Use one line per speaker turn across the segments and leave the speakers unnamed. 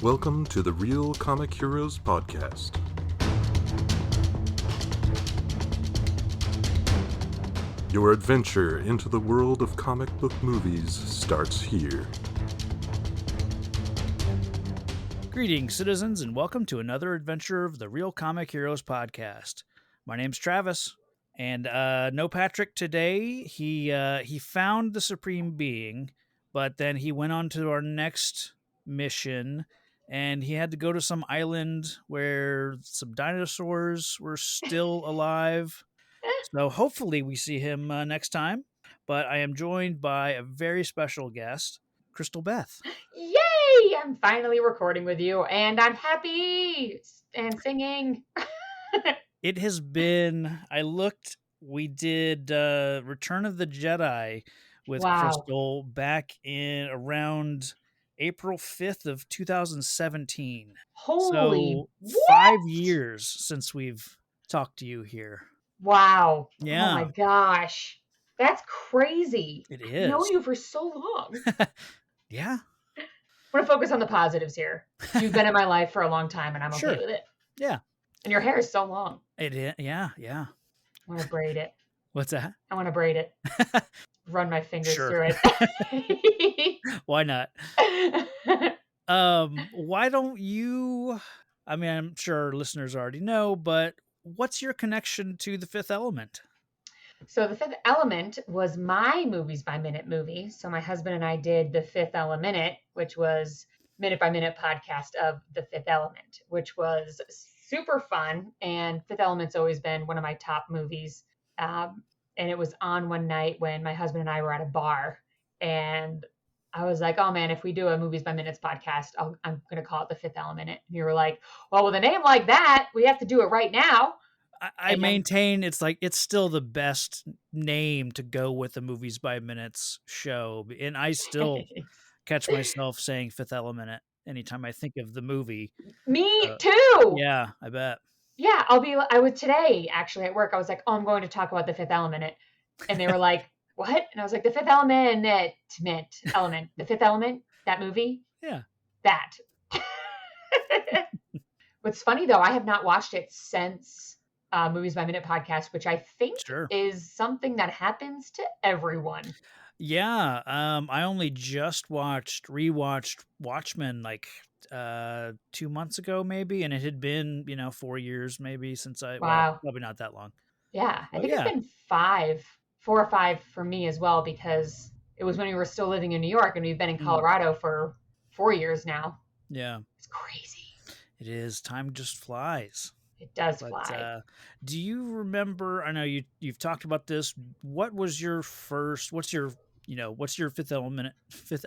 Welcome to the Real Comic Heroes Podcast. Your adventure into the world of comic book movies starts here.
Greetings, citizens, and welcome to another adventure of the Real Comic Heroes Podcast. My name's Travis, and no Patrick today. He found the Supreme Being, but then he went on to our next mission, and he had to go to some island where some dinosaurs were still alive. So hopefully we see him next time. But I am joined by a very special guest, Crystal Beth.
Yay! I'm finally recording with you, and I'm happy and singing.
It has been, we did Return of the Jedi with Crystal back in around April 5th of 2017.
Holy,
so 5 years since we've talked to you here.
Wow.
Yeah.
Oh my gosh. That's crazy.
It
I've
is.
known you for so long.
Yeah.
I want to focus on the positives here. You've been in my life for a long time, and I'm okay with it.
Yeah.
And your hair is so long.
It is. Yeah.
I want to braid it.
What's that?
I want to braid it. Run my fingers through
it. Why not? Why don't you, I mean, I'm sure our listeners already know, but what's your connection to the Fifth Element?
So the Fifth Element was my Movies by Minute movie. So my husband and I did the Fifth Eleminute, which was minute by minute podcast of the Fifth Element, which was super fun. And Fifth Element's always been one of my top movies. And it was on one night when my husband and I were at a bar, and I was like, oh man, if we do a Movies by Minutes podcast, I'm going to call it the Fifth Eleminute. And you were like, well, with a name like that, we have to do it right now.
I maintain it's still the best name to go with the Movies by Minutes show. And I still catch myself saying Fifth Eleminute anytime I think of the movie.
Me too.
Yeah, I bet.
Yeah, I was today actually at work. I was like, oh, I'm going to talk about the Fifth Eleminute. And they were like, what? And I was like, the Fifth Element, the Fifth Element, that movie.
Yeah.
That. What's funny though, I have not watched it since Movies by Minute podcast, which I think is something that happens to everyone.
Yeah. I only just rewatched Watchmen like 2 months ago maybe, and it had been 4 years maybe since well, probably not that long.
Yeah, I think it's been 4 or 5 for me as well, because it was when we were still living in New York, and we've been in Colorado for 4 years now.
Yeah,
it's crazy.
It is. Time just flies.
It does fly.
Do you remember, I know you've talked about this, what's your Fifth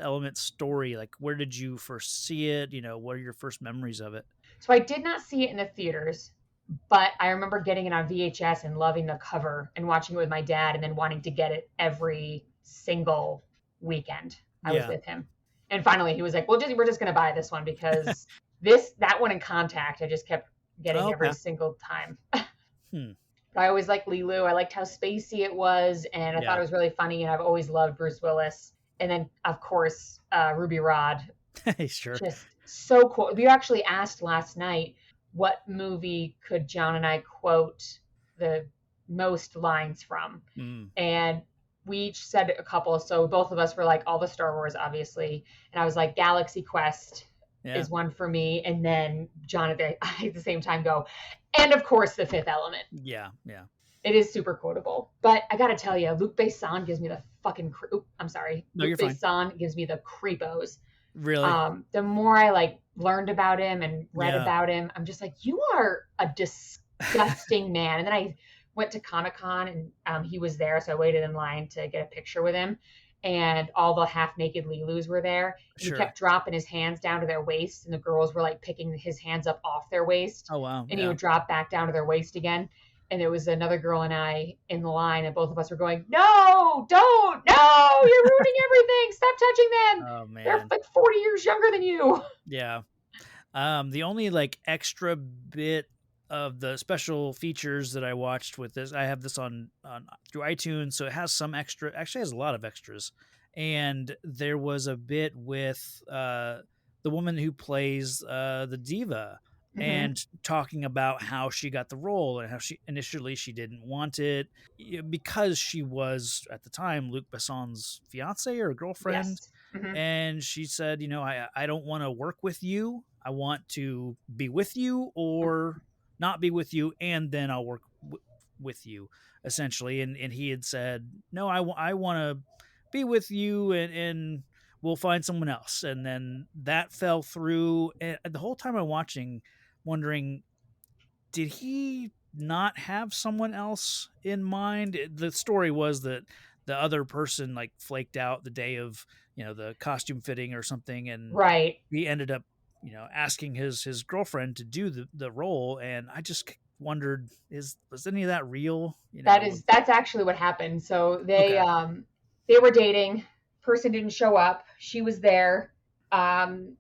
Element story? Like, where did you first see it? What are your first memories of it?
So I did not see it in the theaters, but I remember getting it on VHS and loving the cover and watching it with my dad, and then wanting to get it every single weekend I was with him. And finally he was like, we're just going to buy this one, because that one in Contact, I just kept getting every single time. But I always liked Lilu. I liked how spacey it was, and I thought it was really funny, and I've always loved Bruce Willis. And then, of course, Ruby Rod.
Sure.
Just so cool. We actually asked last night, what movie could John and I quote the most lines from? And we each said a couple. So both of us were like, all the Star Wars, obviously. And I was like, Galaxy Quest is one for me. And then John at the same time go, and of course the Fifth Element.
Yeah.
It is super quotable. But I gotta tell you, Luc Besson gives me the fucking Luc Besson gives me the creepos.
Really?
The more I learned about him and read about him, I'm just like, you are a disgusting man. And then I went to Comic-Con, and he was there, so I waited in line to get a picture with him. And all the half-naked Lelus were there. He kept dropping his hands down to their waist, and the girls were picking his hands up off their waist.
Oh, wow.
And he would drop back down to their waist again. And there was another girl and I in the line, and both of us were going, no, don't, no, you're ruining everything. Stop touching them.
Oh, man.
They're 40 years younger than you.
Yeah. The only extra bit of the special features that I watched with this, I have this on through iTunes, so it has some extra, actually has a lot of extras. And there was a bit with the the woman who plays the diva,
Mhm.
and talking about how she got the role and how she didn't want it, because she was at the time Luc Besson's fiance or girlfriend,
Yes. Mhm.
and she said, I don't want to work with you. I want to be with you or not be with you, and then I'll work with you, essentially. And he had said, no, I want to be with you, and we'll find someone else. And then that fell through. And the whole time I'm watching, wondering, did he not have someone else in mind? The story was that the other person like flaked out the day of, the costume fitting or something, and
Right.
he ended up, asking his girlfriend to do the role. And I just wondered, was any of that real?
That's actually what happened. So
Okay.
they were dating. Person didn't show up. She was there.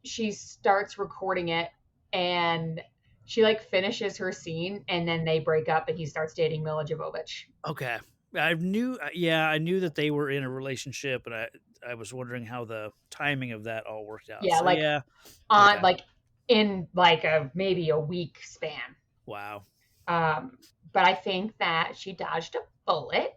She starts recording it, and she like finishes her scene, and then they break up, and he starts dating Mila Jovovich.
Okay. I knew that they were in a relationship, and I was wondering how the timing of that all worked out.
Yeah,
So
like
yeah.
on
Okay.
like in like a maybe a week span.
Wow.
Um, but I think that she dodged a bullet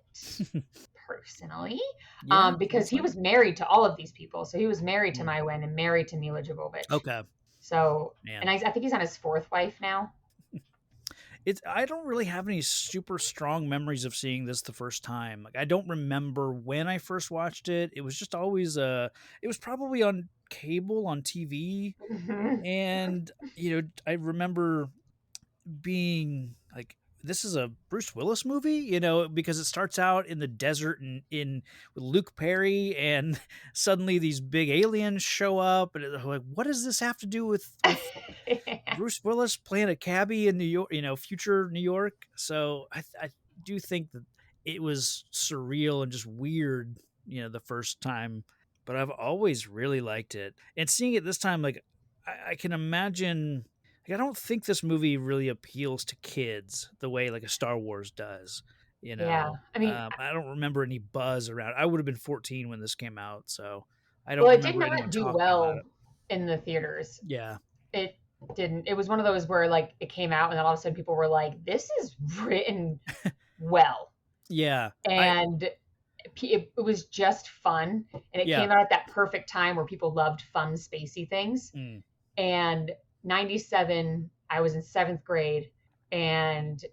personally,
Yeah,
because
that's
he
fine.
was married to all of these people. So he was married to
Mm.
Mai Wen and married to Mila Jovovich.
Okay,
So, and
man.
I think he's on his fourth wife now.
I don't really have any super strong memories of seeing this the first time. Like, I don't remember when I first watched it. It was just always it was probably on cable on TV,
Mhm.
and I remember being like, this is a Bruce Willis movie, because it starts out in the desert and in with Luke Perry, and suddenly these big aliens show up, and it's like, what does this have to do with Bruce Willis playing a cabbie in New York, future New York? So I do think that it was surreal and just weird, the first time, but I've always really liked it. And seeing it this time, like, I can imagine. Like, I don't think this movie really appeals to kids the way like a Star Wars does.
Yeah. I mean,
I don't remember any buzz around. I would have been 14 when this came out, so I don't
well, it did
remember anyone
not do
talking about
well
it.
in the theaters.
Yeah,
It didn't. It was one of those where like it came out and then all of a sudden people were like, this is written well.
yeah,
And it was just fun. And it
yeah.
came out at that perfect time where people loved fun, spacey things.
Mm,
And 97, I was in seventh grade, and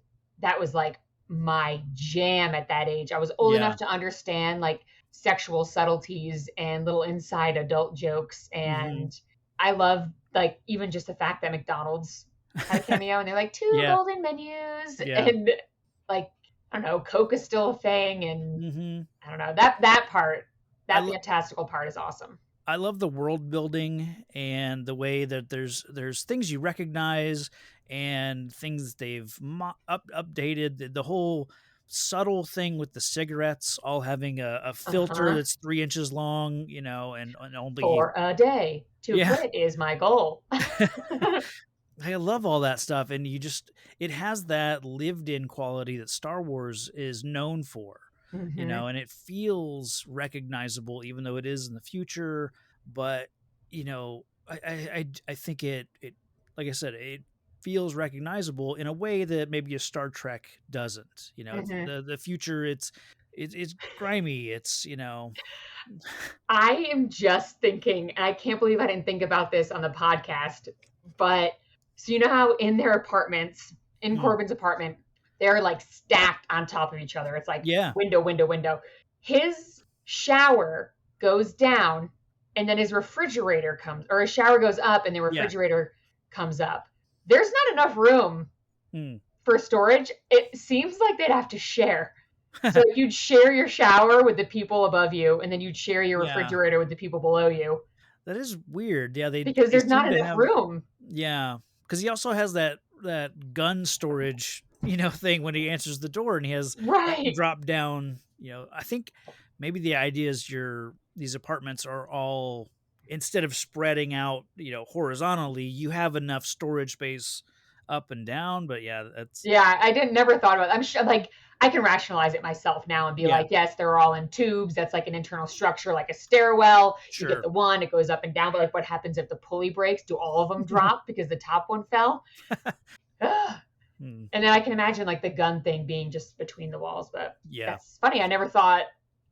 that was like my jam at that age. I was old
yeah.
enough to understand like sexual subtleties and little inside adult jokes.
Hmm.
And I love like even just the fact that McDonald's had a cameo and they're like two
Yeah,
golden menus
yeah.
and like I don't know, Coke is still a thing and
Hmm.
I don't know, that part,
I
that
lo-
fantastical part is awesome.
I love the world building and the way that there's things you recognize and things they've updated. The whole subtle thing with the cigarettes all having a filter
Uh-huh.
that's 3 inches long, and only
For a day. To
yeah.
quit is my goal.
I love all that stuff, and it has that lived in quality that Star Wars is known for,
Hmm.
and it feels recognizable even though it is in the future. But I think it like I said, it feels recognizable in a way that maybe a Star Trek doesn't.
Hmm.
The future, it's grimy. It's
I am just thinking, and I can't believe I didn't think about this on the podcast, but so you know how in their apartments, in
mm,
Corbin's apartment, they're like stacked on top of each other. It's like
yeah,
window, window, window. His shower goes down and then his refrigerator comes, or his shower goes up and the
yeah.
refrigerator comes up. There's not enough room
Mm.
for storage. It seems like they'd have to share. So you'd share your shower with the people above you, and then you'd share your
Yeah,
refrigerator with the people below you
that is weird. Yeah,
because
they
there's not
seem to
enough
have.
room.
Yeah, because he also has that gun storage, thing when he answers the door, and he has that
Right.
drop down. I think maybe the idea is these apartments are all, instead of spreading out, horizontally, you have enough storage space up and down, but yeah, that's
Yeah, I didn't never thought about it. I'm sure like I can rationalize it myself now and be
yeah,
like, yes, they're all in tubes. That's like an internal structure, like a stairwell. You get
sure.
the one, it goes up and down. But like, what happens if the pulley breaks? Do all of them drop because the top one fell? Ugh.
Hmm.
And then I can imagine like the gun thing being just between the walls. But
Yeah,
that's funny. I never thought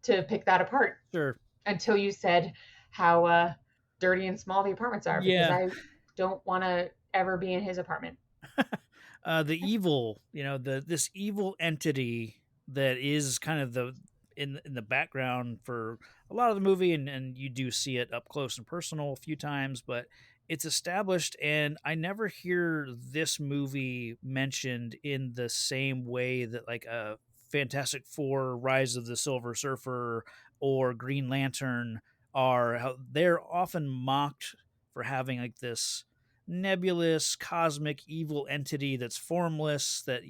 to pick that apart
sure.
until you said how dirty and small the apartments are, because
Yeah.
I don't want to ever be in his apartment.
The evil, this evil entity that is kind of the in the background for a lot of the movie, and you do see it up close and personal a few times, but it's established, and I never hear this movie mentioned in the same way that like a Fantastic Four, Rise of the Silver Surfer, or Green Lantern are. How they're often mocked for having like this nebulous cosmic evil entity that's formless, that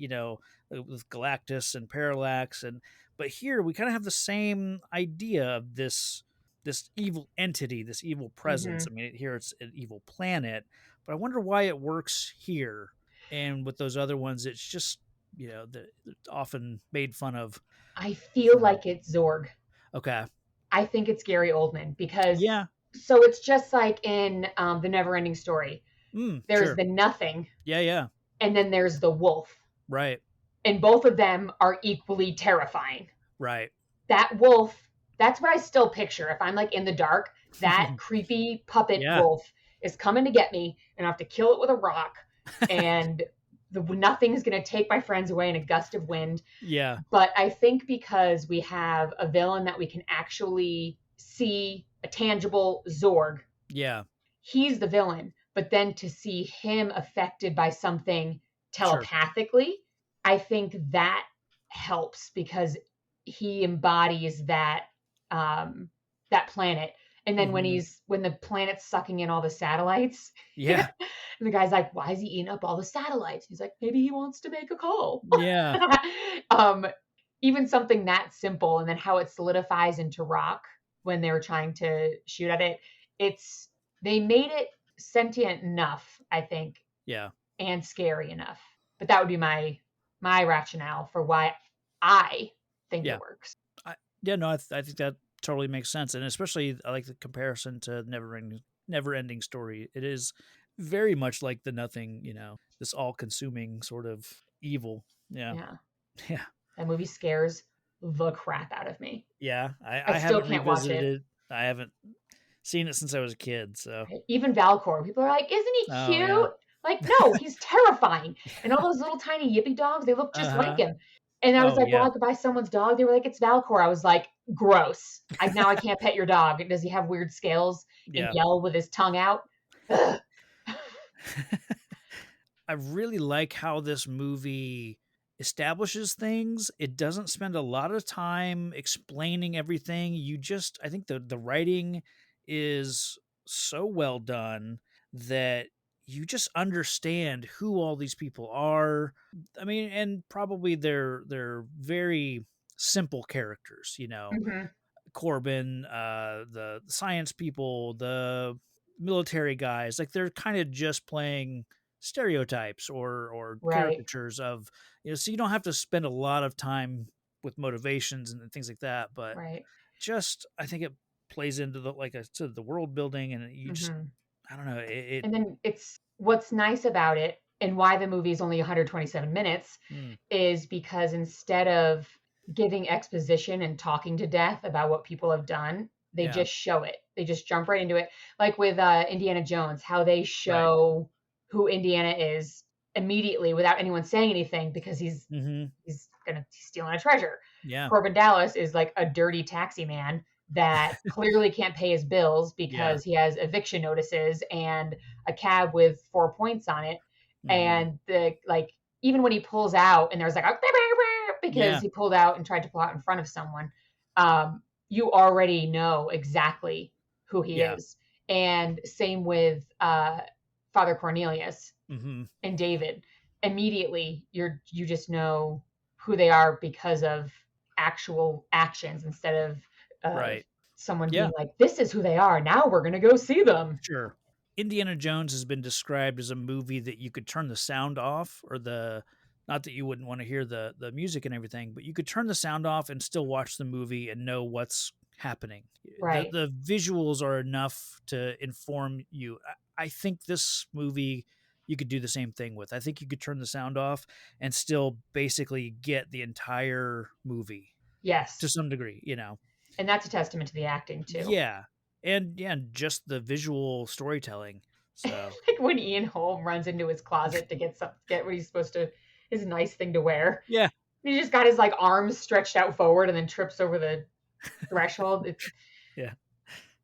with Galactus and Parallax, and but here we kind of have the same idea of this evil entity, this evil presence.
Hmm.
I mean, here it's an evil planet, but I wonder why it works here, and with those other ones it's just it's often made fun of
I feel
for.
like it's Zorg.
Okay.
I think it's Gary Oldman because
Yeah.
so it's just like in the Never-Ending Story. There's
Sure.
the nothing,
Yeah.
and then there's the wolf,
Right.
and both of them are equally terrifying.
Right.
That wolf, that's what I still picture. If I'm like in the dark, that creepy puppet
Yeah.
wolf is coming to get me, and I have to kill it with a rock, and the nothing is going to take my friends away in a gust of wind.
Yeah.
But I think because we have a villain that we can actually see, a tangible Zorg,
Yeah.
he's the villain. But then to see him affected by something
Sure.
telepathically, I think that helps because he embodies that planet. And then
Mhm.
when the planet's sucking in all the satellites,
Yeah.
and the guy's like, "Why is he eating up all the satellites?" He's like, "Maybe he wants to make a call."
Yeah.
um, Even something that simple, and then how it solidifies into rock when they were trying to shoot at it. They made it sentient enough, I think,
Yeah.
and scary enough. But that would be my rationale for why I think
Yeah.
it works.
Yeah, no, I think that totally makes sense, and especially I like the comparison to Never Ending Story. It is very much like the Nothing, this all-consuming sort of evil. Yeah,
Yeah,
yeah,
that movie scares the crap out of me.
yeah.
I
I
still
haven't
can't watch
revisited
it.
it. I haven't seen it since I was a kid. So,
Even Valcor, people are like, "Isn't he
oh yeah,
cute?" Like, no, he's terrifying. And all those little tiny yippy dogs, they look
uh
just like
huh.
him. And I was
Oh
like, well,
yeah,
I could buy someone's dog. They were like, it's Valcor. I was like, gross. Now I can't pet your dog. Does he have weird scales and
yeah.
yell with his tongue out? Ugh.
I really like how this movie establishes things. It doesn't spend a lot of time explaining everything. I think the writing is so well done that you just understand who all these people are. I mean, and probably they're very simple characters,
Mhm.
Corbin, the science people, the military guys, like they're kind of just playing stereotypes or
Right,
caricatures of, so you don't have to spend a lot of time with motivations and things like that. But
right.
just, I think it plays into the, like I said, the world building, and you just,
Hmm.
I don't know,
And then it's what's nice about it and why the movie is only 127 minutes
mm,
is because instead of giving exposition and talking to death about what people have done, they
yeah,
just show it. They just jump right into it. Like with Indiana Jones, how they
right.
show who Indiana is immediately without anyone saying anything because
Hmm.
he's stealing a treasure.
Yeah,
Corbin Dallas is like a dirty taxi man that clearly can't pay his bills
yeah,
because he has eviction notices and a cab with 4 points on it.
hmm,
And the like even when he pulls out and there's like a because
yeah,
he pulled out and tried to pull out in front of someone, you already know exactly who he
yeah,
is. And same with Father Cornelius
hmm,
and David. Immediately, you just know who they are because of actual actions instead of
right.
someone being
Yeah,
like, "This is who they are. Now we're gonna go see them."
sure. Indiana Jones has been described as a movie that you could turn the sound off, or not that you wouldn't want to hear the music and everything, but you could turn the sound off and still watch the movie and know what's happening. The
Right.
the visuals are enough to inform you. I think this movie you could do the same thing with. I think you could turn the sound off and still basically get the entire movie to
Yes.
some degree, you know.
And that's a testament to the acting too.
Yeah. And yeah, just the visual storytelling. So,
Like when Ian Holm runs into his closet to get what he's supposed to, his nice thing to wear.
yeah.
He just got his like arms stretched out forward and then trips over the threshold.
Yeah.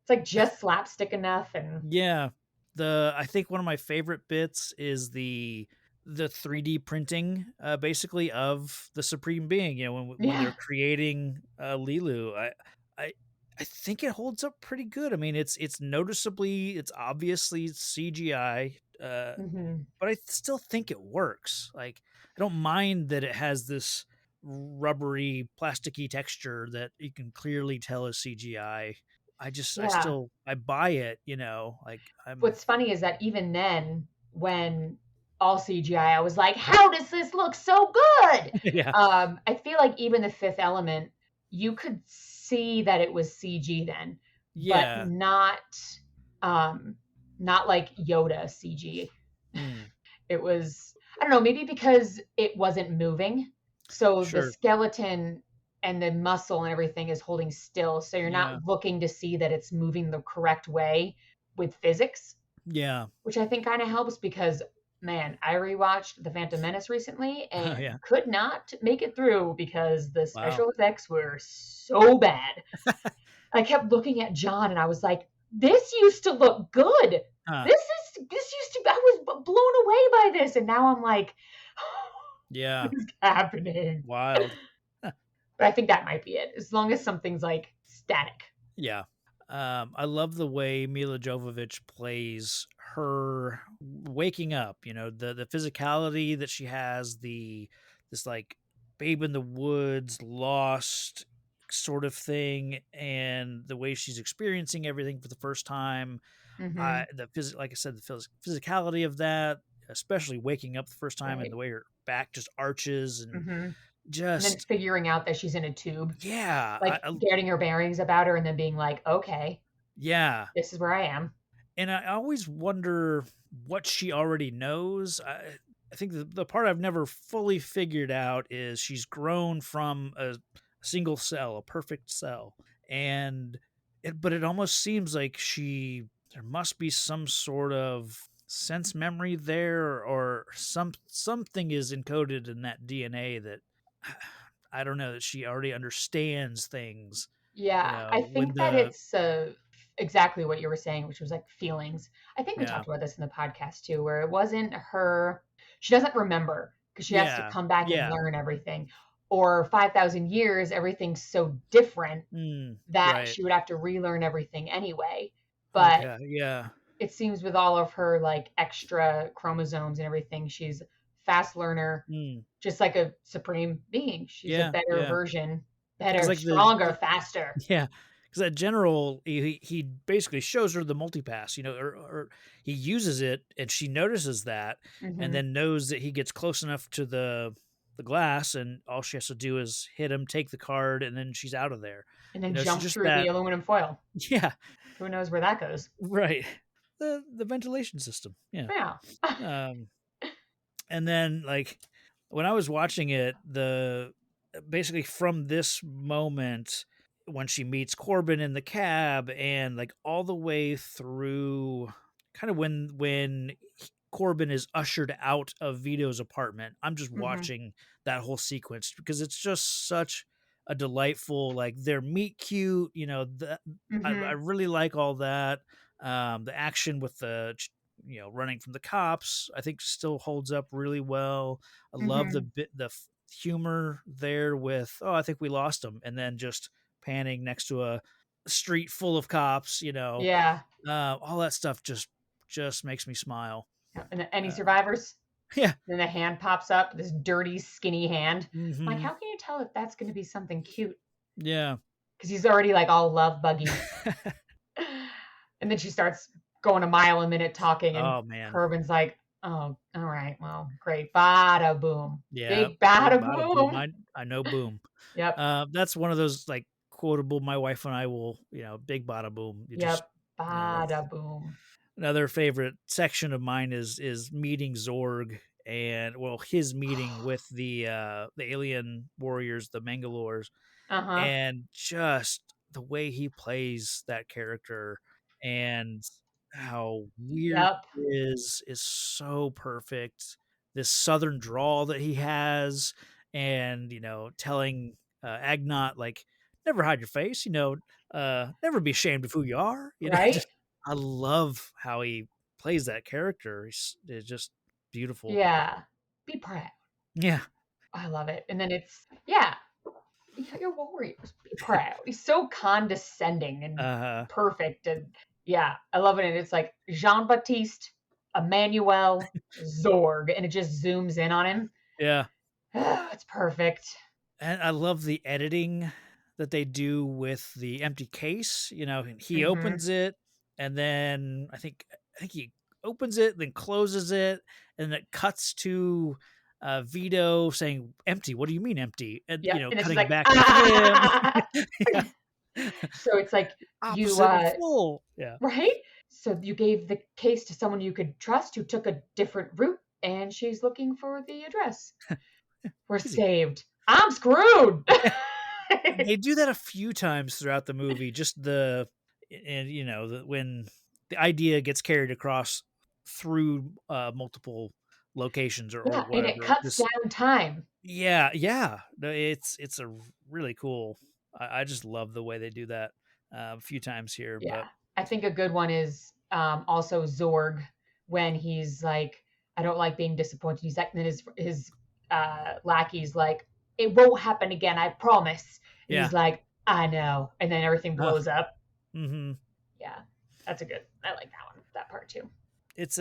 It's like just slapstick enough. And
Yeah. I think one of my favorite bits is the 3D printing basically of the Supreme Being, you know, when
yeah.
they're creating Lilu. I I think it holds up pretty good. I mean, it's obviously CGI,
hmm
but I still think it works. Like, I don't mind that it has this rubbery, plasticky texture that you can clearly tell is CGI.
Yeah.
I buy it, you know. Like, I'm
What's funny is that even then, when all CGI, I was like, how does this look so good?
yeah,
I feel like even the Fifth Element, you could see that it was CG then, but
yeah,
um, not like Yoda CG.
mm,
It was, I don't know, maybe because it wasn't moving. So the
sure,
skeleton and the muscle and everything is holding still. So you're
yeah,
not looking to see that it's moving the correct way with physics,
yeah,
which I think kind of helps because, man, I rewatched The Phantom Menace recently and
yeah.
could not make it through because the
Wow,
special effects were so bad. I kept looking at John and I was like, this used to look good.
huh?
This used to, I was blown away by this. And now I'm like,
Yeah,
what is happening?
wild.
But I think that might be it. As long as something's like static.
Yeah. I love the way Mila Jovovich plays her waking up, you know, the physicality that she has, this like babe in the woods, lost sort of thing, and the way she's experiencing everything for the first time.
Mm-hmm.
Like I said, the physicality of that, especially waking up the first time and
Right.
the way her back just arches and
Mm-hmm. And then
just
figuring out that she's in a tube,
yeah,
like getting her bearings about her and then being like, okay,
yeah.
this is where I am.
And I always wonder what she already knows. I think the part I've never fully figured out is she's grown from a single cell, a perfect cell, and but it almost seems like there must be some sort of sense memory there, or something is encoded in that DNA that I don't know, that she already understands things. You
Yeah, I
know, when
think that
the
it's exactly what you were saying, which was like feelings. I think we
yeah
talked about this in the podcast too, where it wasn't her, she doesn't remember because she has to
yeah
come back and
yeah
learn everything. Or 5,000 years, everything's so different that
right.
she would have to relearn everything anyway. But
Okay, yeah.
it seems with all of her like extra chromosomes and everything, she's fast learner,
Mm,
just like a supreme being. She's a
yeah,
better
yeah.
version,
Because
better,
like
stronger, faster.
yeah, because that general he basically shows her the multipass, you know, or he uses it and she notices that, and
hmm
then knows that he gets close enough to the glass, and all she has to do is hit him, take the card, and then she's out of there.
And
You
then
know, she's
jump
just
through the
that.
aluminum foil.
Yeah,
Who knows where that goes?
right. The ventilation system. Yeah.
Yeah.
Um, and then like when I was watching it, the basically from this moment when she meets Corbin in the cab and like all the way through kind of when Corbin is ushered out of Vito's apartment, I'm just
hmm
watching that whole sequence because it's just such a delightful, like, their meet cute, you know, I
hmm
really like all that. The action with you know, running from the cops, I think still holds up really well. I love
hmm
humor there with, oh, I think we lost him, and then just panning next to a street full of cops, you know.
Yeah.
All that stuff just makes me smile.
And any
uh,
survivors?
yeah.
Then the hand pops up, this dirty, skinny hand. I'm like,
Hmm.
how can you tell if that's going to be something cute?
Yeah.
Because he's already like all love buggy. And then she starts going a mile a minute talking, and
Oh man.
Corbin's like, oh, all right, well, great. Bada boom.
Yeah.
Big
Big
bada
bada boom.
boom.
I know boom.
Yep.
That's one of those like quotable. My wife and I will, big bada boom. You just,
Yep. Bada boom.
another favorite section of mine is meeting Zorg, and well, his meeting with the alien warriors, the Mangalores,
Uh-huh.
and just the way he plays that character and how weird
Yep.
he is so perfect. This southern drawl that he has, and telling Agnot, like, never hide your face, never be ashamed of who you are.
Right?
Just I love how he plays that character. It's just beautiful.
Yeah. Be proud.
Yeah.
I love it. And then yeah, you're warriors. Be proud. He's so condescending and
Uh
perfect. And yeah, I love it. And it's like Jean-Baptiste, Emmanuel, Zorg, and it just zooms in on him.
yeah.
It's perfect.
And I love the editing that they do with the empty case. He
Mm-hmm.
opens it, and then I think he opens it, then closes it, and it cuts to Vito saying "empty." What do you mean empty? And
Yeah, and it's
cutting
just like,
back to him. Yeah.
So it's like you,
Opposite and full. Yeah.
right? So you gave the case to someone you could trust who took a different route, and she's looking for the address. We're
Easy.
saved. I'm screwed.
They do that a few times throughout the movie. Just when the idea gets carried across through multiple locations or
Yeah, and it
whatever.
cuts down time.
Yeah. No, it's a really cool. I just love the way they do that a few times here.
Yeah,
But
I think a good one is also Zorg when he's like, I don't like being disappointed. He's like, then his lackey's like, it won't happen again, I promise. And
yeah.
he's like, I know, and then everything blows up.
Mm-hmm.
Yeah, that's a good. I like that one, that part too.
It's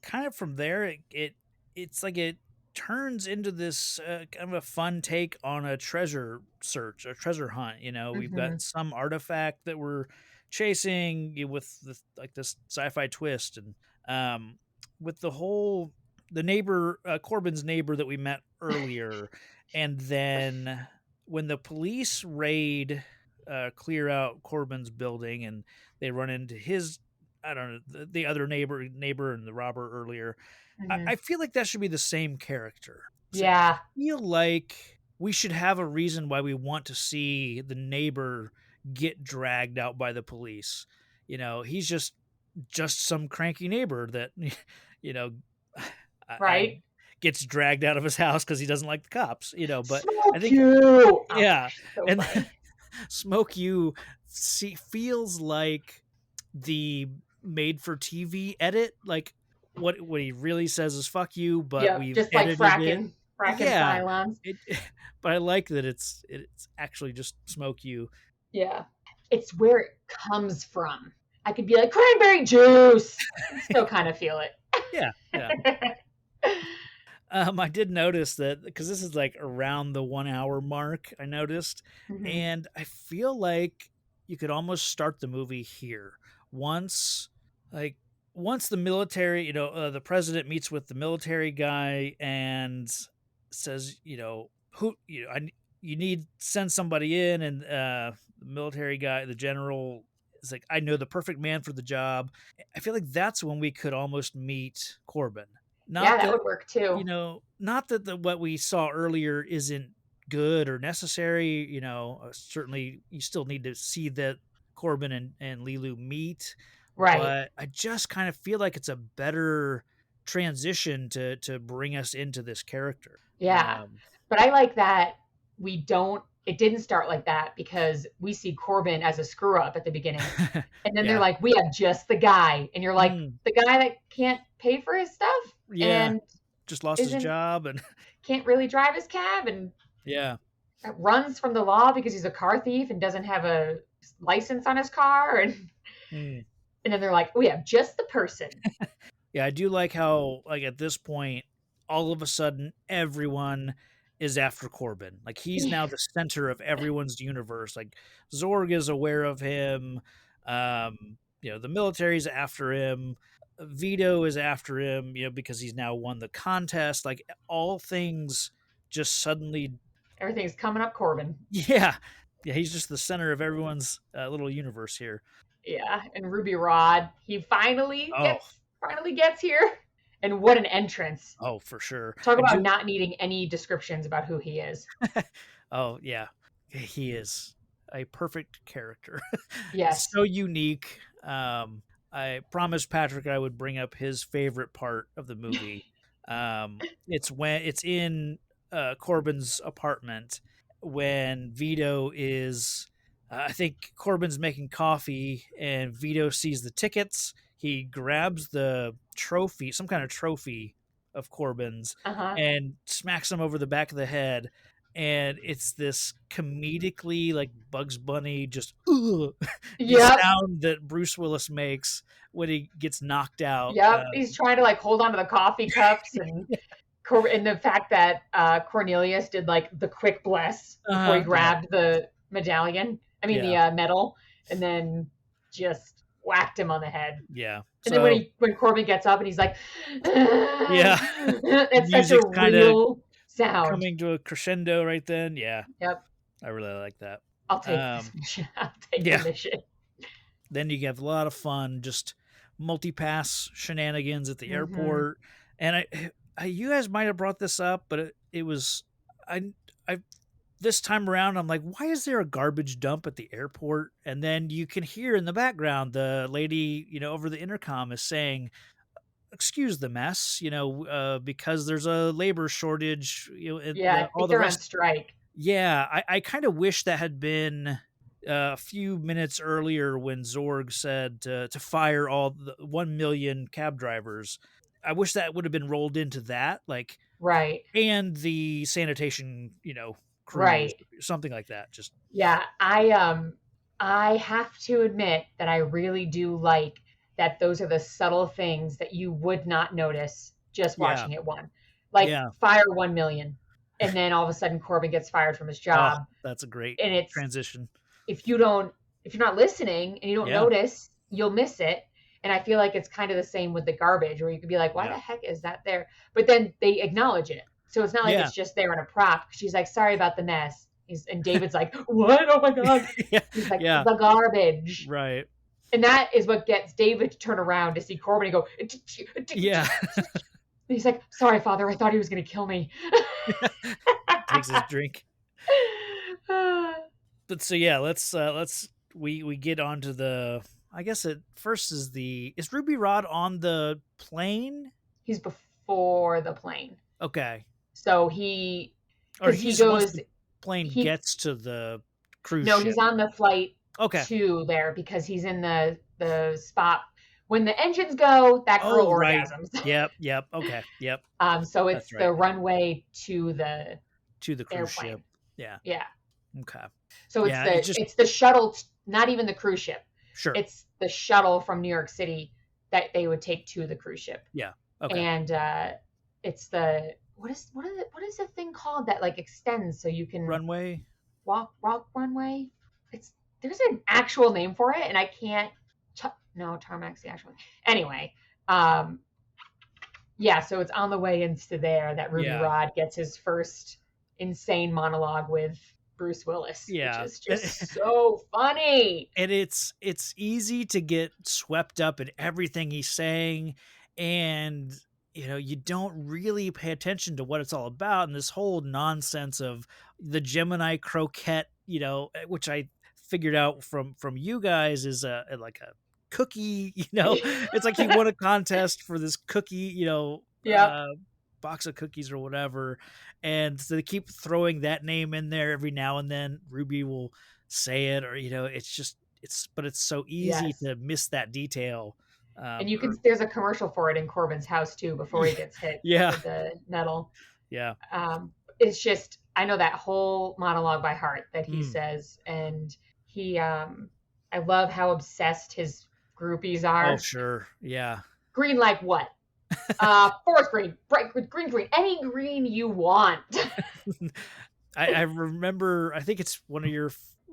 kind of from there. It's like it turns into this kind of a fun take on a treasure search, a treasure hunt. We've
Mm-hmm.
got some artifact that we're chasing with this sci-fi twist, and with the neighbor, Corbin's neighbor that we met earlier, and then when the police raid, clear out Corbin's building, and they run into his, I don't know, the other neighbor and the robber earlier.
Mm-hmm.
I feel like that should be the same character. So
Yeah.
I feel like we should have a reason why we want to see the neighbor get dragged out by the police. He's just some cranky neighbor that,
Right.
gets dragged out of his house because he doesn't like the cops. But
Smoke
I think
you.
yeah,
So
and
funny.
Smoke You feels like the made for TV edit. Like what he really says is "fuck you," but
Yeah,
we've
just like
edited
fracking
Yeah.
Cylons.
But I like that it's actually just Smoke You.
Yeah, it's where it comes from. I could be like cranberry juice, and still kind of feel it.
Yeah. I did notice that because this is like around the 1 hour mark. I noticed,
Mhm.
and I feel like you could almost start the movie here once the military, the president meets with the military guy and says, who, you need send somebody in, and the military guy, the general, is like, I know the perfect man for the job. I feel like that's when we could almost meet Corbin.
Yeah, that would work too.
Not that what we saw earlier isn't good or necessary. Certainly you still need to see that Corbin and Lilu meet.
Right.
But I just kind of feel like it's a better transition to bring us into this character.
Yeah. But I like that it didn't start like that because we see Corbin as a screw up at the beginning. And then they're like, we have just the guy. And you're like, the guy that can't pay for his stuff?
Yeah.
And
just lost his job and
can't really drive his cab and runs from the law because he's a car thief and doesn't have a license on his car. And then they're like, we have just the person.
Yeah, I do like how, like, at this point, all of a sudden, everyone is after Corbin. Like, he's now the center of everyone's universe. Like, Zorg is aware of him. the military's after him. Vito is after him, because he's now won the contest. Like all things just suddenly,
Everything's coming up Corbin.
yeah, he's just the center of everyone's little universe here.
Yeah, and Ruby Rod, he finally
Oh.
gets here. And what an entrance.
Oh, for sure.
Talk about not needing any descriptions about who he is.
Oh, yeah. He is a perfect character.
Yes.
So unique. I promised Patrick I would bring up his favorite part of the movie. It's when it's in Corbin's apartment when Vito is I think Corbin's making coffee and Vito sees the tickets. He grabs the trophy, some kind of trophy of Corbin's, and smacks him over the back of the head. And it's this comedically like Bugs Bunny just the sound that Bruce Willis makes when he gets knocked out.
Yep, he's trying to like hold on to the coffee cups and the fact that Cornelius did like the quick bless before he grabbed the medallion. I mean the medal, and then just whacked him on the head.
Yeah.
And then when Corbin gets up and he's like, it's such a real sound.
Coming to a crescendo right then. Yeah.
Yep.
I really like that.
I'll take this mission. I'll take the mission.
Then you have a lot of fun, just multi-pass shenanigans at the airport. And I you guys might have brought this up, but it was I this time around, I'm like, why is there a garbage dump at the airport? And then you can hear in the background the lady, over the intercom is saying, excuse the mess, because there's a labor shortage.
All the rest on strike.
Yeah, I kind of wish that had been a few minutes earlier when Zorg said to fire all the 1 million cab drivers. I wish that would have been rolled into that, like
right,
and the sanitation, crews,
right,
something like that. Just
I have to admit that I really do like that. Those are the subtle things that you would not notice just watching it. Fire 1 million, and then all of a sudden Corbin gets fired from his job.
That's a great transition.
If you're not listening and you don't notice, you'll miss it. And I feel like it's kind of the same with the garbage, where you could be like, why the heck is that there? But then they acknowledge it. So it's not like it's just there in a prop. She's like, sorry about the mess. And David's like, what? Oh my God. He's like, the garbage.
Right.
And that is what gets David to turn around to see Corbin and go,
yeah.
He's like, sorry, Father. I thought he was going to kill me.
Takes his drink. But so, we get onto the, I guess at first is Ruby Rod on the plane?
He's before the plane.
Okay.
So he
goes, once the plane gets to the cruise ship.
No, he's on the flight to there because he's in the spot. When the engines go, that girl orgasms.
Yep. Okay. Yep.
So it's the runway to the
cruise
airplane.
ship. Yeah.
Yeah.
Okay.
So it's the shuttle, not even the cruise ship.
Sure.
It's the shuttle from New York City that they would take to the cruise ship.
Yeah. Okay.
And it's the what is the thing called that like extends so you can
runway?
Walk runway. There's an actual name for it, and I can't. Tarmac's the actual. Anyway, so it's on the way into there that Ruby Rod gets his first insane monologue with Bruce Willis, which is just so funny.
And it's easy to get swept up in everything he's saying, and you don't really pay attention to what it's all about, and this whole nonsense of the Gemini croquette, which I figured out from you guys is like a cookie, it's like he won a contest for this cookie, box of cookies or whatever, and so they keep throwing that name in there every now and then. Ruby will say it, or it's so easy to miss that detail.
And there's a commercial for it in Corbin's house too before he gets hit with the metal.
Yeah.
It's just, I know that whole monologue by heart that he says, and he I love how obsessed his groupies are.
Oh sure. Yeah.
Green like what? Forest green, bright green, any green you want.
I remember, I think it's one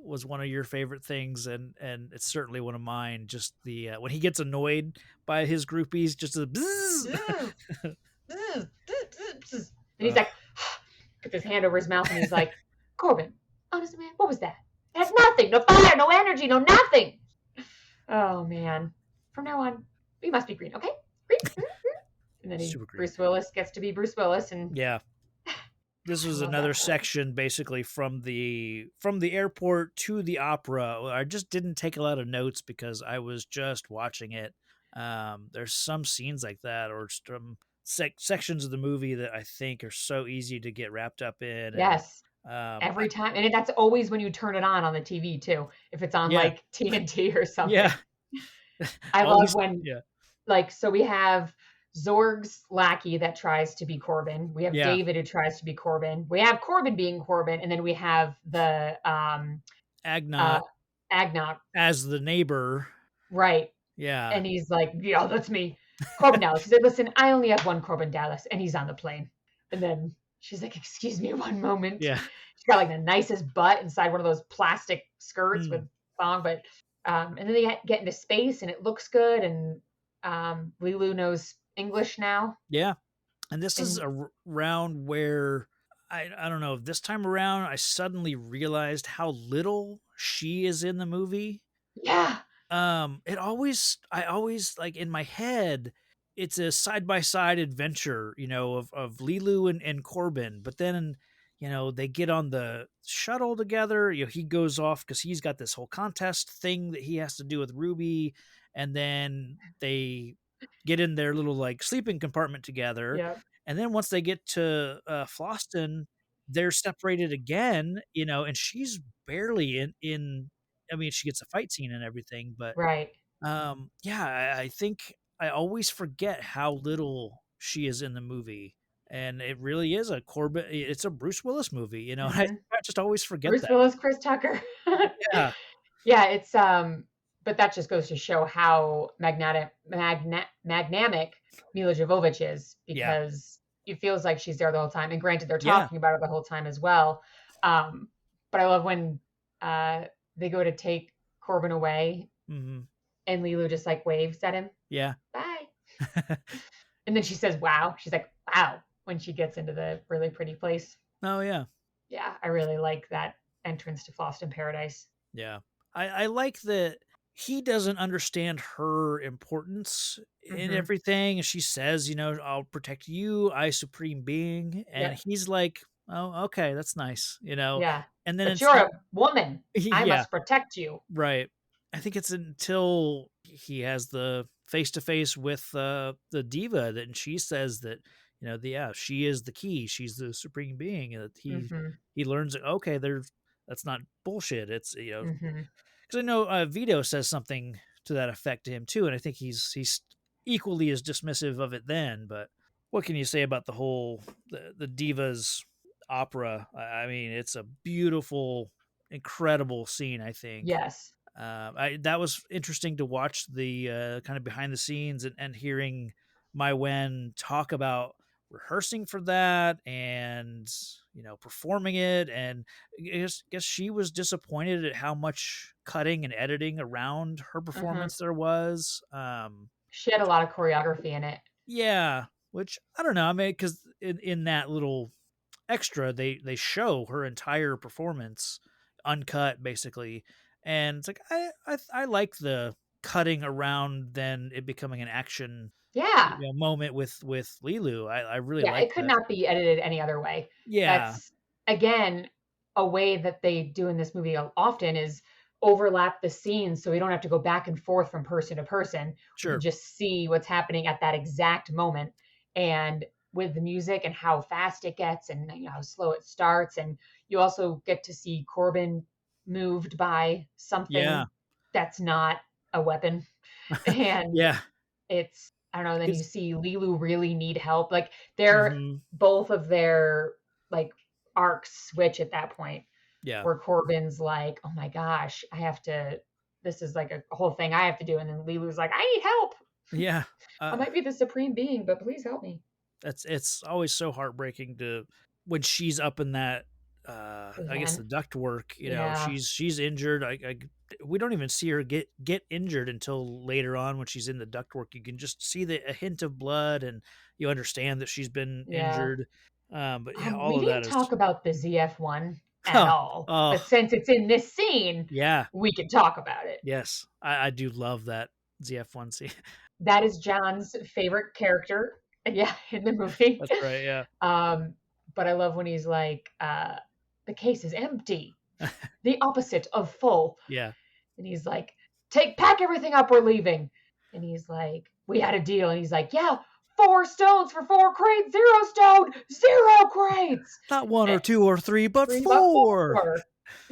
was one of your favorite things, and it's certainly one of mine. Just the when he gets annoyed by his groupies, just the bzzz.
And he's like, puts his hand over his mouth, and he's like, Corbin, honestly, man, what was that? It has nothing, no fire, no energy, no nothing. Oh man, from now on, we must be green, okay? Green. And then Bruce Willis gets to be Bruce Willis, and
yeah. This was another section basically from the airport to the opera. I just didn't take a lot of notes because I was just watching it. There's some scenes like that, or some sections of the movie that I think are so easy to get wrapped up in.
Yes. Every time. And that's always when you turn it on the TV too. If it's on like TNT or something.
Yeah.
I love when, like, so we have Zorg's lackey that tries to be Corbin. We have David who tries to be Corbin. We have Corbin being Corbin, and then we have the
Agnog as the neighbor.
Right.
Yeah.
And he's like, yeah, that's me. Corbin Dallas. He said, listen, I only have one Corbin Dallas, and he's on the plane. And then she's like, excuse me one moment.
Yeah.
She's got like the nicest butt inside one of those plastic skirts with thong, but and then they get into space and it looks good, and Lilu knows English now.
Yeah. And this is around where I don't know, this time around I suddenly realized how little she is in the movie.
Yeah.
I always like in my head it's a side-by-side adventure, you know, of Lilu and Corbin, but then they get on the shuttle together. He goes off because he's got this whole contest thing that he has to do with Ruby, and then they get in their little like sleeping compartment together.
Yep.
And then once they get to Fhloston, they're separated again, and she's barely in. I mean, she gets a fight scene and everything, but
right.
I think I always forget how little she is in the movie. And it really is it's a Bruce Willis movie, and I just always forget
Bruce Willis, Chris Tucker.
Yeah.
Yeah, it's but that just goes to show how magnanimic Mila Jovovich is, because it feels like she's there the whole time. And granted, they're talking about it the whole time as well. But I love when they go to take Corbin away, and Lilu just like waves at him.
Yeah.
Bye. And then she says, wow. She's like, wow, when she gets into the really pretty place.
Oh, yeah.
Yeah, I really like that entrance to Fhloston Paradise.
Yeah. I like that he doesn't understand her importance in everything. She says, I'll protect you, I supreme being. And he's like, oh, okay, that's nice,
Yeah.
And then
but you're a woman. I must protect you.
Right. I think it's until he has the face-to-face with the diva that she says that, she is the key. She's the supreme being. And that he learns that, okay, that's not bullshit. It's, because I know Vito says something to that effect to him too. And I think he's equally as dismissive of it then. But what can you say about the whole, the divas opera? I mean, it's a beautiful, incredible scene, I think.
Yes.
That was interesting to watch the kind of behind the scenes and hearing Mai Wen talk about rehearsing for that and performing it, and I guess she was disappointed at how much cutting and editing around her performance there was.
She had a lot of choreography in it.
Yeah, which I don't know. I mean, because in that little extra, they show her entire performance uncut, basically. And it's like I like the cutting around then it becoming an action moment with Lilu. I really like
it could not be edited any other way.
Yeah.
That's again a way that they do in this movie often is overlap the scenes so we don't have to go back and forth from person to person.
Sure.
We just see what's happening at that exact moment. And with the music and how fast it gets and how slow it starts, and you also get to see Corbin moved by something that's not a weapon. And it's, I don't know, then you see Lilu really need help. Like they're both of their like arcs switch at that point.
Yeah.
Where Corbin's like, oh my gosh, this is like a whole thing I have to do. And then Lilu's like, I need help.
Yeah.
I might be the supreme being, but please help me.
It's always so heartbreaking when she's up in that I guess the
Then,
duct work.
yeah,
She's injured. We don't even see her get injured until later on when she's in the duct work. You can just see a hint of blood, and you understand that she's been
yeah.
injured. But yeah,
We
all of that
didn't
is
talk about the ZF-1 at
oh,
all,
oh
but since it's in this scene,
yeah,
we can talk about it.
yes, I do love that ZF1C.
That is John's favorite character, yeah, in the movie.
That's right. Yeah,
Um, but I love when he's like, the case is empty, the opposite of full.
yeah.
And he's like, pack everything up, we're leaving. And he's like, we had a deal. And he's like, yeah, 4 stones for 4 crates, 0 stone, 0 crates.
Not 1 or
Eh,
2 or 3, but
3 but
4.
4. And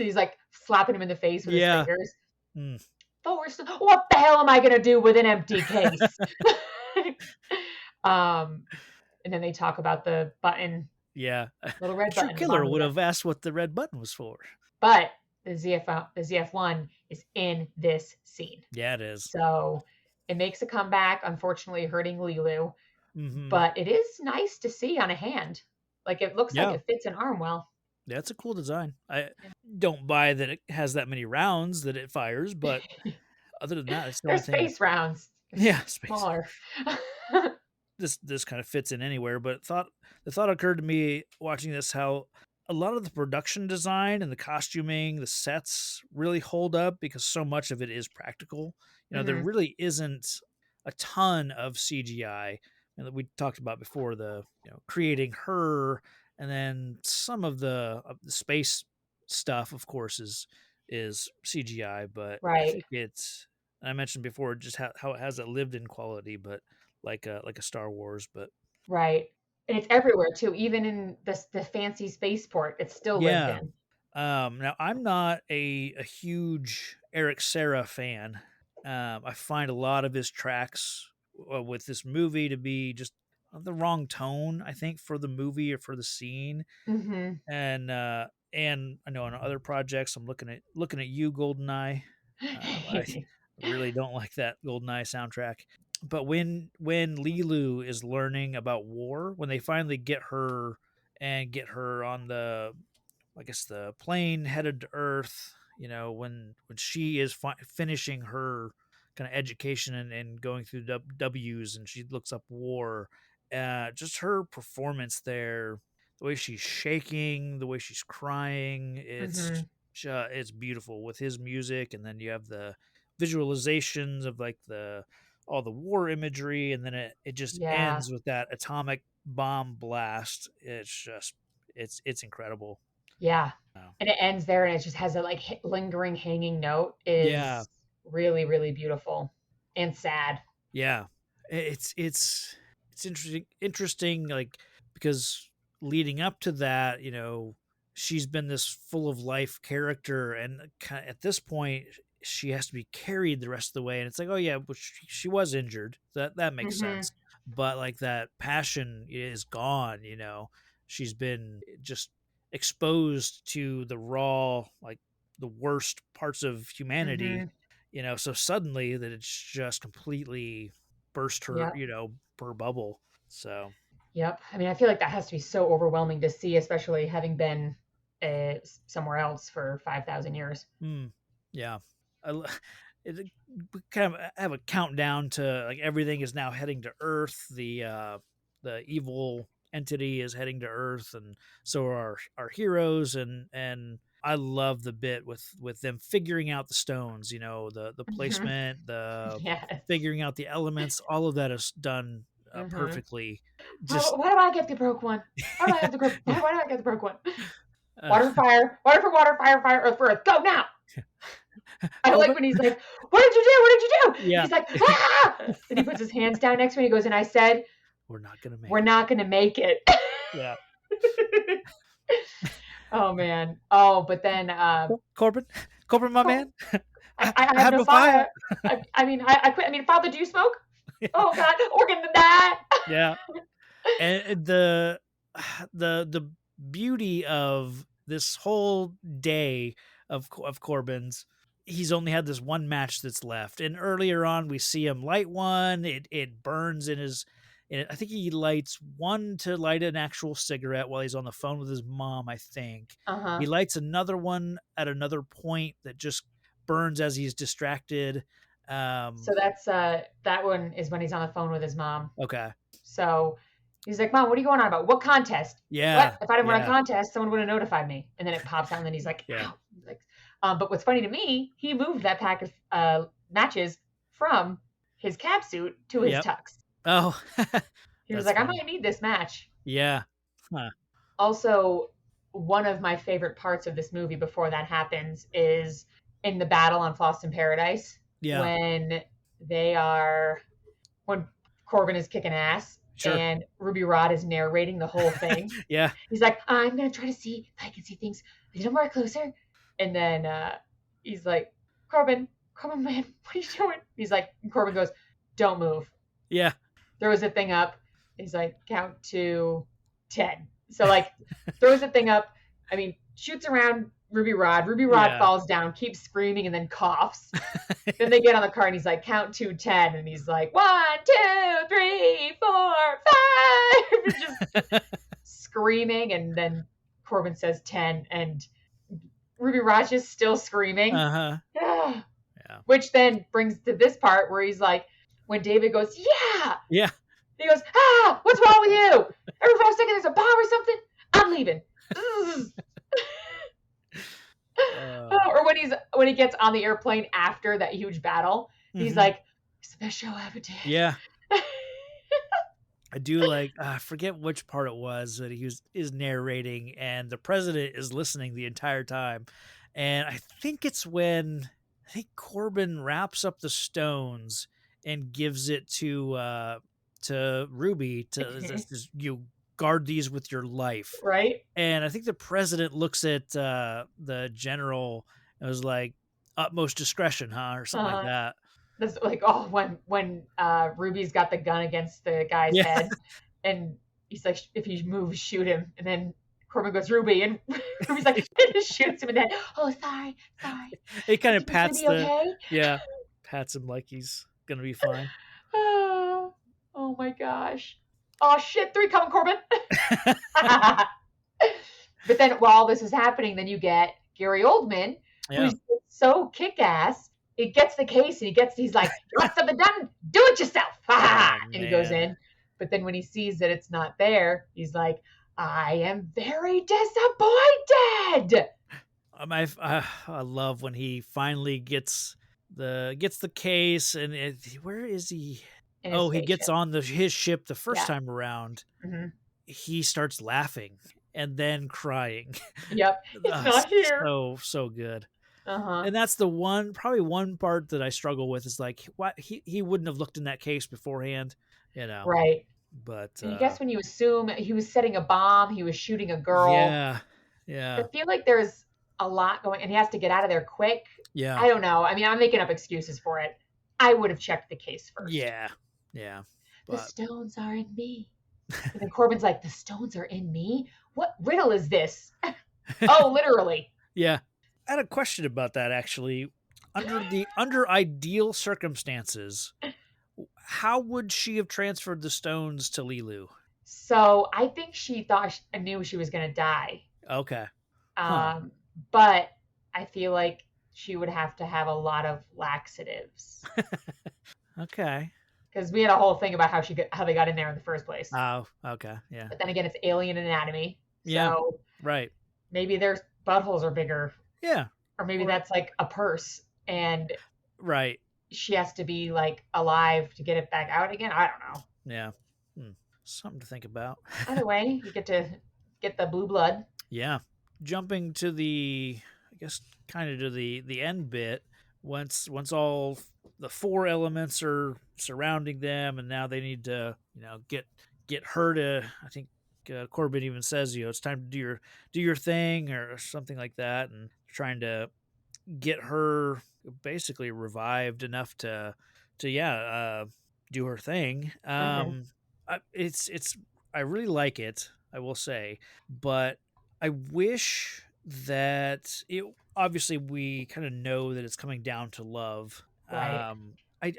he's like slapping him in the face with his
Yeah.
fingers.
Mm.
4 what the hell am I gonna do with an empty case? And then they talk about the button,
Yeah.
little red
True
button.
killer would have asked what the red button was for.
But the ZF1 is in this scene.
Yeah, it is.
So it makes a comeback, unfortunately hurting Lilu.
Mm-hmm.
But it is nice to see on a hand. Like it looks
Yeah.
like it fits an arm well.
Yeah, it's a cool design. I don't buy that it has that many rounds that it fires, but other than that, it's the
They're
only thing.
space rounds.
Yeah, space.
Smaller.
This kind of fits in anywhere, but the thought occurred to me watching this how a lot of the production design and the costuming, the sets really hold up because so much of it is practical. There
Mhm.
really isn't a ton of CGI, and that we talked about before, the creating her, and then some of the space stuff, of course, is CGI, but I
Right.
think I mentioned before just how it has a lived in quality, but like a Star Wars, but
Right. And it's everywhere too. Even in the fancy spaceport, it's still lived
yeah.
in.
Now I'm not a huge Eric Serra fan. I find a lot of his tracks with this movie to be just the wrong tone, I think, for the movie or for the scene.
Mhm.
And I know on other projects, I'm looking at you, Goldeneye. I really don't like that Goldeneye soundtrack. But when Lilu is learning about war, when they finally get her on the, I guess, the plane headed to Earth, when she is finishing her kind of education and going through W's, and she looks up war, just her performance there, the way she's shaking, the way she's crying,
Mhm.
it's beautiful with his music, and then you have the visualizations of like all the war imagery, and then it just
Yeah.
ends with that atomic bomb blast. It's just it's incredible.
Yeah.
Wow.
And it ends there and it just has a like lingering hanging note
Yeah,
is really, really beautiful and sad.
yeah. It's interesting, like, because leading up to that, she's been this full of life character, and at this point, she has to be carried the rest of the way, and it's like, oh yeah, but she was injured. That makes
Mhm.
sense, but like that passion is gone. She's been just exposed to the raw, like the worst parts of humanity,
Mhm.
so suddenly that it's just completely burst her,
Yep.
her bubble. So
Yep. I mean, I feel like that has to be so overwhelming to see, especially having been somewhere else for 5,000 years.
yeah, I, l- we kind of have a countdown to, like, everything is now heading to Earth. The evil entity is heading to Earth, and so are our heroes. And I love the bit with them figuring out the stones. The
Mhm.
placement, the
Yes.
figuring out the elements. All of that is done
Mhm.
perfectly. Just
Why do I get the broke one? Why do I have the broke? Why do I get the broke one?
uh,
Water for fire, water for water, fire, fire, earth for earth. Go now! I like
Corbin.
when he's like, "What did you do? What did you do?"
Yeah,
He's like, "Ah!" And he puts his hands down next to me. And he goes, and I said,
we're not gonna make
"We're
it.
not going to make it."
Yeah,
Oh man. Oh, but then
Corbin, my
Cor-
man.
I
I
have
have
no
no fire.
fire. I quit. I mean, Father, do you smoke? Oh God, we're gonna die.
Yeah, and the beauty of this whole day of Corbin's, he's only had this one match that's left, and earlier on we see him light one. It burns in And I think he lights one to light an actual cigarette while he's on the phone with his mom, I think.
Uh-huh.
He lights another one at another point that just burns as he's distracted.
So that's that one is when he's on the phone with his mom.
Okay.
So he's like, Mom, what are you going on about? What contest?
Yeah.
What? If I didn't win a
yeah.
contest, someone would have notified me. And then it pops out, and then he's like,
Yeah.
ow. Like, but what's funny to me, he moved that pack of matches from his cap suit to his
Yep.
tux.
Oh.
He was
That's
like, I
funny.
might need this match.
Yeah. Huh.
Also, one of my favorite parts of this movie before that happens is in the battle on Fhloston Paradise.
Yeah.
When Corbin is kicking ass.
Sure.
And Ruby Rod is narrating the whole thing.
Yeah.
He's like, I'm going to try to see if I can see things a little more closer. And then he's like, Corbin, man, what are you doing? He's like, and Corbin goes, don't move.
Yeah.
Throws the thing up. He's like, count to 10. So, like, throws the thing up. I mean, shoots around Ruby Rod. Ruby Rod
Yeah.
falls down, keeps screaming, and then coughs. Then they get on the car, and he's like, count to 10. And he's like, 1, 2, 3, 4, 5. Just screaming. And then Corbin says 10. And Ruby Rod's just still screaming.
Uh-huh.
Yeah.
Yeah.
Which then brings to this part where he's like, when David goes, yeah.
Yeah.
He goes, what's wrong with you? Every 5 seconds there's a bomb or something. I'm leaving. Or when he gets on the airplane after that huge battle, he's like, it's the best show I ever did.
Yeah. I do like, I forget which part it was that is narrating and the president is listening the entire time. And I think it's when Corbin wraps up the stones and gives it to Ruby you guard these with your life.
Right.
And I think the president looks at the general and was like, utmost discretion, huh? Or something like that.
That's like, when Ruby's got the gun against the guy's head, and he's like, if he moves, shoot him. And then Corbin goes, Ruby, and Ruby's like, and just shoots him in the head. Oh, sorry.
He kind of pats
okay?
pats him like he's gonna be fine.
Oh my gosh. Oh shit, 3 coming, Corbin. But then while all this is happening, then you get Gary Oldman, who's so kick-ass. He gets the case and he's like, you want something done? Do it yourself. And he goes in. But then when he sees that it's not there, he's like, I am very disappointed.
I love when he finally gets the case and where is he? Oh, he gets on his ship the first time around. Mm-hmm. He starts laughing and then crying.
Yep, it's not here.
So good.
Uh-huh.
And that's probably one part that I struggle with is like, what he wouldn't have looked in that case beforehand,
Right.
But
I guess when you assume he was setting a bomb, he was shooting a girl.
Yeah.
I feel like there's a lot going, and he has to get out of there quick.
Yeah.
I don't know. I mean, I'm making up excuses for it. I would have checked the case first.
Yeah.
The stones are in me. And then Corbin's like, the stones are in me? What riddle is this? Oh, literally.
Yeah. I had a question about that, actually. Under ideal circumstances, how would she have transferred the stones to Lilu?
So I think she thought I knew she was going to die.
Okay.
But I feel like she would have to have a lot of laxatives.
Okay.
Because we had a whole thing about how they got in there in the first place.
Oh, okay. Yeah.
But then again, it's alien anatomy.
Yeah.
So
right.
Maybe their buttholes are bigger.
Yeah.
Or maybe that's like a purse and
right.
She has to be like alive to get it back out again. I don't know.
Yeah. Something to think about.
Either way, you get to get the blue blood.
Yeah. Jumping to the end bit, once all the 4 elements are surrounding them and now they need to, get her to, I think Corbin even says, it's time to do your thing or something like that, and trying to get her basically revived enough to do her thing. I really like it, I will say, but I wish that obviously we kind of know that it's coming down to love.
Right.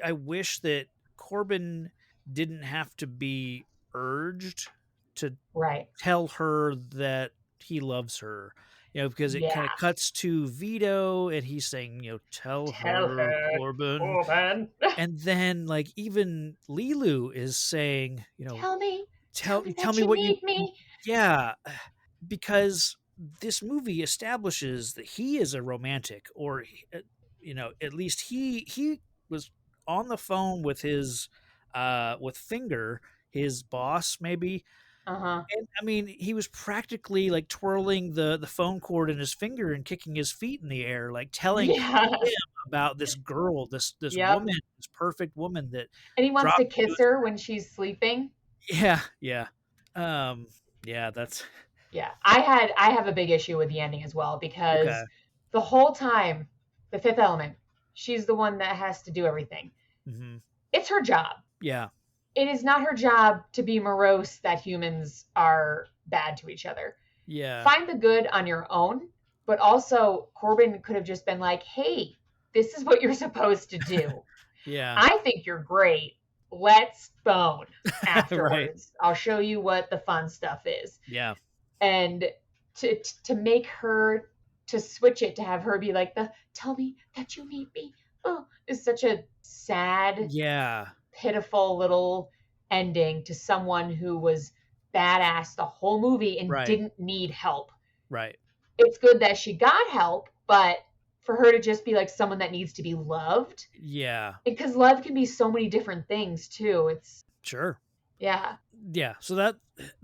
I wish that Corbin didn't have to be urged to
Right.
tell her that he loves her. Because it
Yeah.
kind of cuts to Vito and he's saying, tell
Tell
her,
her,
Corbin.
woman.
And then like even Lilu is saying,
Tell me
tell
that
me
you
what you
need me.
yeah, because this movie establishes that he is a romantic, or at least he was on the phone with his with Finger, his boss maybe.
Uh-huh.
And I mean, he was practically like twirling the phone cord in his finger and kicking his feet in the air, like telling
Yeah.
him about this girl, this
Yep.
woman, this perfect woman that
And he wants to
dropped into
kiss her when she's sleeping.
yeah, yeah. Um, yeah, that's
Yeah. I have a big issue with the ending as well
okay.
because the whole time, the Fifth Element, she's the one that has to do everything.
Hmm.
It's her job.
Yeah,
It is not her job to be morose that humans are bad to each other.
yeah,
Find the good on your own, but also Corbin could have just been like, hey, this is what you're supposed to do.
yeah.
I think you're great. Let's bone
Right.
afterwards. I'll show you what the fun stuff is.
Yeah,
And to make her to switch it to have her be like the tell me that you need me. Oh, is such a sad,
yeah.
pitiful little ending to someone who was badass the whole movie and
Right,
didn't need help.
right.
It's good that she got help, but for her to just be like someone that needs to be loved,
Yeah,
because love can be so many different things too. It's
sure.
yeah,
Yeah. So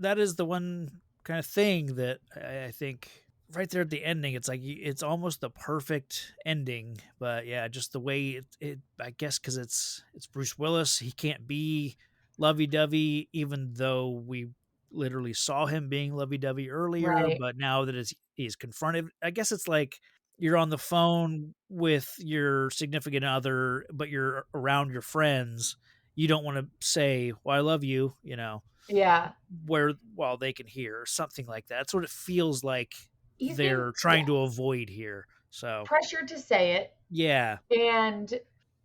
that is the one kind of thing that I think right there at the ending, it's like it's almost the perfect ending. But yeah, just the way it I guess because it's Bruce Willis, he can't be lovey dovey, even though we literally saw him being lovey dovey earlier.
right.
But now that he's confronted, I guess it's like you're on the phone with your significant other, but you're around your friends. You don't want to say, "Well, I love you,"
Yeah.
where while they can hear or something like that. That's what it feels like
Even
they're
yeah,
trying to avoid here. So
pressure to say it.
yeah,
And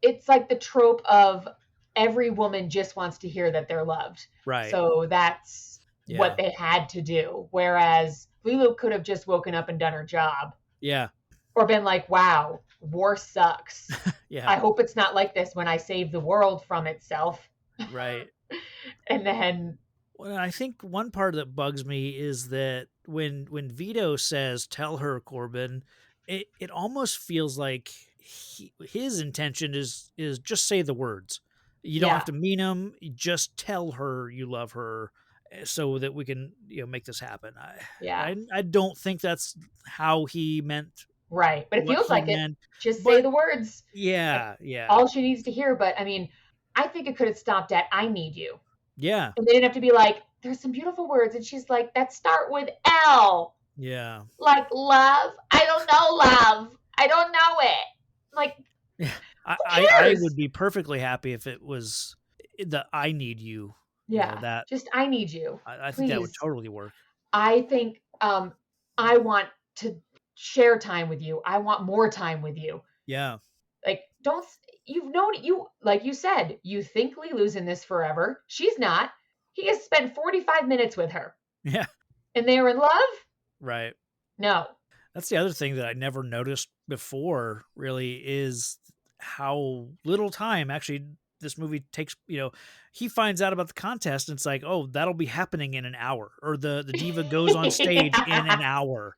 it's like the trope of every woman just wants to hear that they're loved.
right.
So that's what
Yeah.
they had to do. Whereas Lulu could have just woken up and done her job
Yeah.
or been like, wow, war sucks.
Yeah.
I hope it's not like this when I save the world from itself.
Right.
And then,
Well, I think one part that bugs me is that when Vito says "tell her, Corbin," it almost feels like his intention is just say the words. You don't have
yeah,
to mean them. Just tell her you love her, so that we can make this happen.
yeah,
I don't think that's how he meant
right. But it
what
feels
he
like it.
meant.
Just say
But
the words. Like
yeah, yeah,
all she needs to hear. But I mean, I think it could have stopped at I need you.
yeah,
And they didn't have to be like, there's some beautiful words. And she's like, that start with L.
yeah.
Like love. I don't know love. I don't know it. Like, who
I
cares?
would be perfectly happy if it was the "I need you."
Yeah.
That
Just I need you.
I think that would
Please.
totally work.
I think I want to share time with you. I want more time with you.
Yeah,
Like, don't you've known you like you said, you think Lilu's in this forever. She's not. He has spent 45 minutes with her.
yeah,
And they were in love?
right.
No.
That's the other thing that I never noticed before. Really, is how little time actually this movie takes. He finds out about the contest, and it's like, oh, that'll be happening in an hour, or the diva goes on stage in an
Yeah.
hour.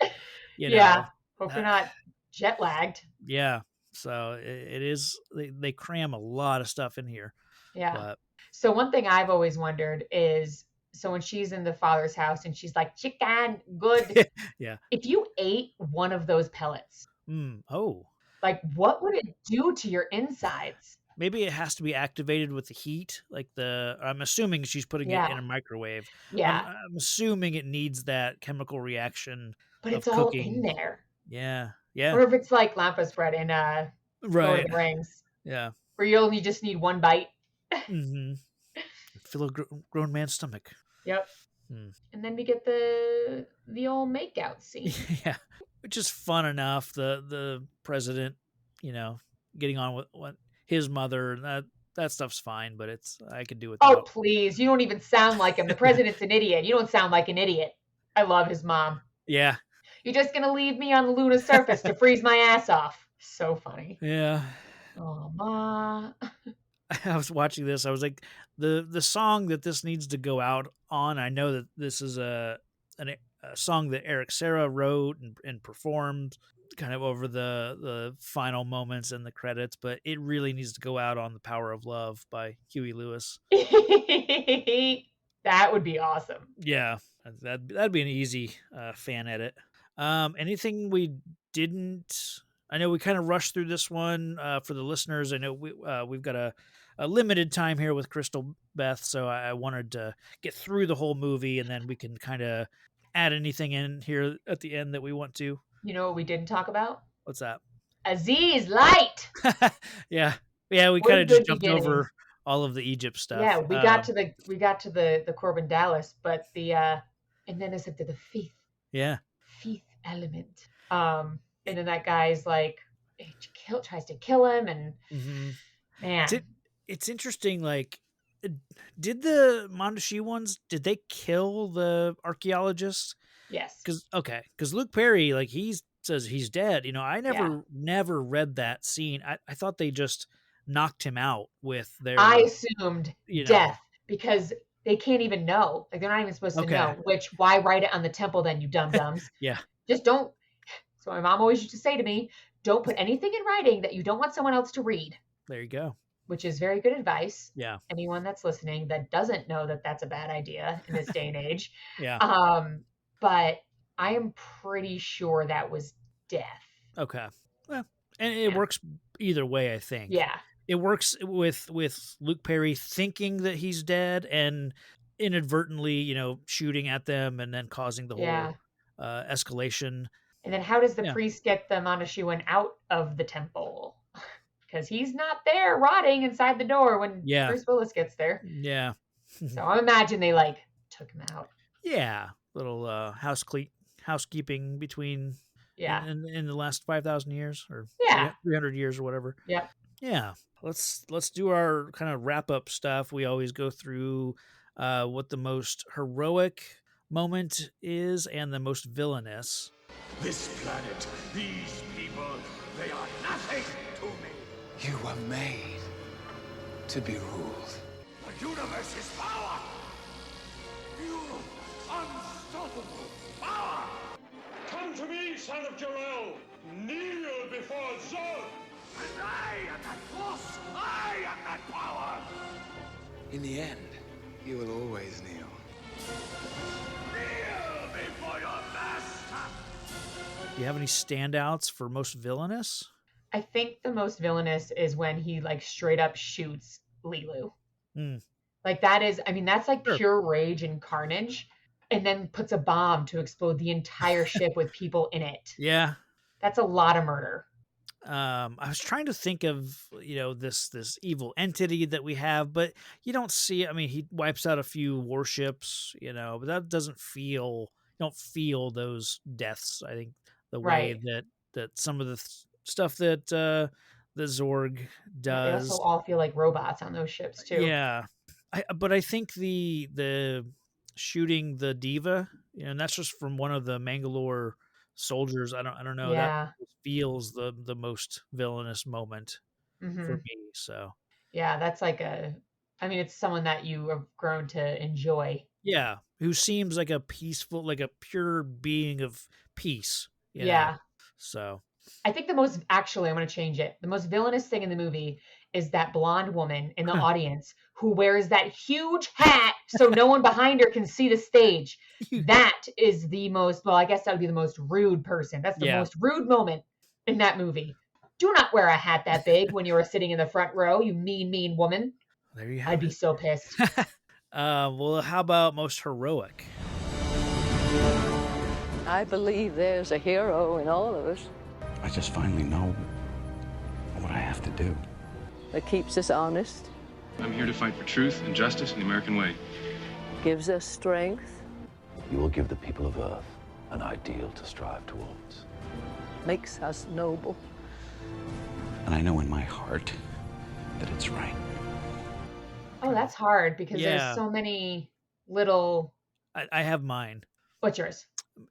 You
Yeah.
know,
Hope you're
that,
not jet lagged.
yeah. So it is. They cram a lot of stuff in here,
Yeah.
but
So one thing I've always wondered is so when she's in the father's house and she's like, chicken, good.
yeah.
If you ate one of those pellets,
Oh,
like what would it do to your insides?
maybe it has to be activated with the heat. I'm assuming she's putting it in
Yeah.
a microwave.
Yeah.
I'm assuming it needs that chemical reaction
But it's
of
all in
cooking.
there.
Yeah, yeah,
Or if it's like lampa spread in Lord
right.
of the Rings,
Yeah.
where you only just need one bite.
Mm-hmm. Fill a grown man's stomach.
Yep.
Hmm.
And then we get the old makeout scene.
Yeah, which is fun enough. The president, getting on with what his mother. that stuff's fine, but I could do
Oh,
without.
please. You don't even sound like him. The president's an idiot. You don't sound like an idiot. I love his mom.
Yeah.
You're just going to leave me on the lunar surface to freeze my ass off. So funny.
Yeah.
Oh, Ma.
I was watching this. I was like, the song that this needs to go out on. I know that this is a song that Eric Serra wrote and performed, kind of over the final moments and the credits, but it really needs to go out on "The Power of Love" by Huey Lewis.
That would be awesome.
Yeah, that'd be an easy fan edit. Anything we didn't? I know we kind of rushed through this one for the listeners. I know we've got a limited time here with Crystal Beth, so I wanted to get through the whole movie, and then we can kind of add anything in here at the end that we want to.
You know what we didn't talk about?
What's that?
Aziz Light.
Yeah. We kind of just jumped over all of the Egypt stuff.
Yeah, we got to the Corbin Dallas, but and then it's up to the fifth.
Yeah.
Fifth Element. And then that guy's like tries to kill him, and man,
it's interesting. Like, did the Mondashi ones? Did they kill the archaeologists?
Yes.
Because Luke Perry, like, he says he's dead. I never read that scene. I thought they just knocked him out with their.
I assumed death because they can't even know. Like, they're not even supposed to know. Why write it on the temple then, you dum-dums?
Yeah.
Just don't. So my mom always used to say to me, don't put anything in writing that you don't want someone else to read.
There you go.
Which is very good advice.
Yeah.
Anyone that's listening that doesn't know that that's a bad idea in this day and age.
Yeah.
But I am pretty sure that was death.
Okay. Well, and it works either way, I think.
Yeah.
It works with Luke Perry thinking that he's dead and inadvertently, shooting at them and then causing the whole escalation.
And then how does the priest get the Mondashi out of the temple? Because he's not there rotting inside the door when Bruce Willis gets there.
Yeah.
So I imagine they took him out.
Yeah. Little housekeeping between in the last 5,000 years or 300 years or whatever.
Yeah.
Yeah. Let's do our kind of wrap up stuff. We always go through what the most heroic moment is and the most villainous.
This planet, these people, they are nothing to me.
You were made to be ruled.
The universe is power. You unstoppable power. Come to me, son of Jor-El. Kneel before Zod. And I am that force. I am that power.
In the end, you will always kneel.
Kneel before your master.
Do you have any standouts for most villainous?
I think the most villainous is when he straight up shoots Lilu. Like that is, that's like pure rage and carnage, and then puts a bomb to explode the entire ship with people in it.
Yeah.
That's a lot of murder.
I was trying to think of, this evil entity that we have, but you don't see, he wipes out a few warships, but that doesn't feel, you don't feel those deaths. I think the way that some of the stuff that the Zorg does.
They also all feel like robots on those ships too.
Yeah. But I think the shooting the diva, and that's just from one of the Mangalore soldiers. I don't know.
Yeah.
That feels the most villainous moment for me. So
yeah, that's it's someone that you have grown to enjoy.
Yeah, who seems like a peaceful, like a pure being of peace.
Yeah.
So
I think I'm going to change it. The most villainous thing in the movie is that blonde woman in the audience who wears that huge hat so no one behind her can see the stage. That is the most, I guess that would be the most rude person. That's the most rude moment in that movie. Do not wear a hat that big when you are sitting in the front row, you mean woman.
There you have
I'd be so pissed.
Well, how about most heroic?
I believe there's a hero in all of us.
I just finally know what I have to do.
That keeps us honest.
I'm here to fight for truth and justice in the American way.
Gives us strength.
You will give the people of Earth an ideal to strive towards.
Makes us noble.
And I know in my heart that it's right.
Oh, that's hard because there's
Yeah,
so many little.
I have mine.
What's yours?